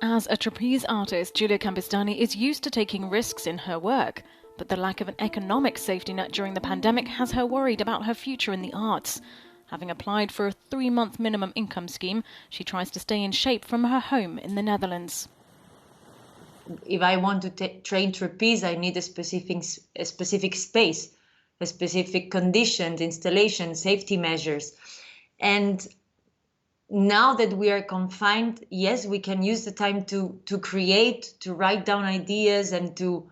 As a trapeze artist, Giulia Campistani is used to taking risks in her work, but the lack of an economic safety net during the pandemic has her worried about her future in the arts. Having applied for a 3-month minimum income scheme, she tries to stay in shape from her home in the Netherlands. If I want to train trapeze, I need a specific space, a specific conditions, installation, safety measures. And now that we are confined, yes, we can use the time to create, to write down ideas and to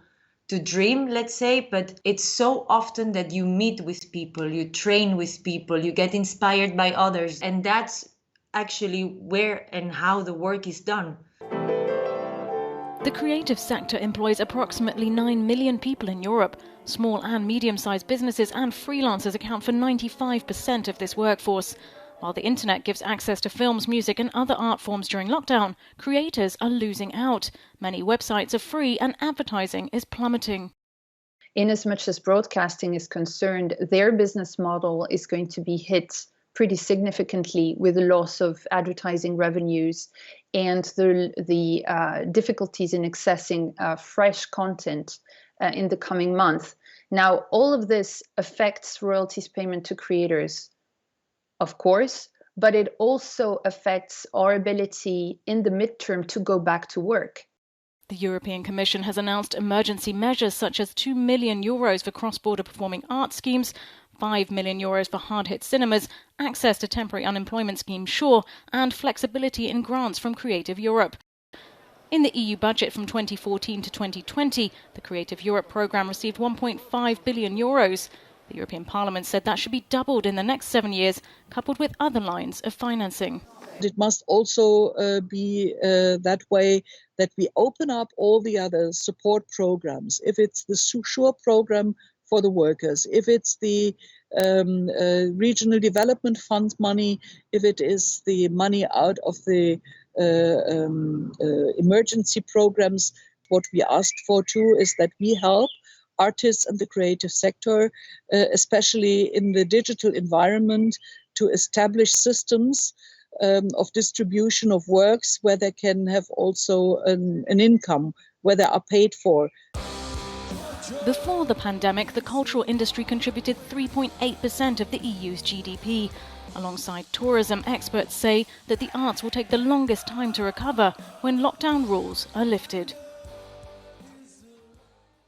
dream, let's say, but it's so often that you meet with people, you train with people, you get inspired by others, and that's actually where and how the work is done. The creative sector employs approximately 9 million people in Europe. Small and medium-sized businesses and freelancers account for 95% of this workforce. While the internet gives access to films, music and other art forms during lockdown, creators are losing out. Many websites are free and advertising is plummeting. In as much as broadcasting is concerned, their business model is going to be hit pretty significantly with the loss of advertising revenues and the difficulties in accessing fresh content in the coming month. Now, all of this affects royalties payment to creators, of course, but it also affects our ability in the midterm to go back to work. The European Commission has announced emergency measures such as €2 million for cross-border performing arts schemes, €5 million for hard-hit cinemas, access to temporary unemployment scheme SURE, and flexibility in grants from Creative Europe. In the EU budget from 2014 to 2020, the Creative Europe programme received €1.5 billion. The European Parliament said that should be doubled in the next 7 years, coupled with other lines of financing. It must also be that way that we open up all the other support programs. If it's the SURE program for the workers, if it's the regional development fund money, if it is the money out of the emergency programs, what we asked for too is that we help artists and the creative sector, especially in the digital environment, to establish systems of distribution of works where they can have also an income, where they are paid for. Before the pandemic, the cultural industry contributed 3.8% of the EU's GDP. Alongside tourism, experts say that the arts will take the longest time to recover when lockdown rules are lifted.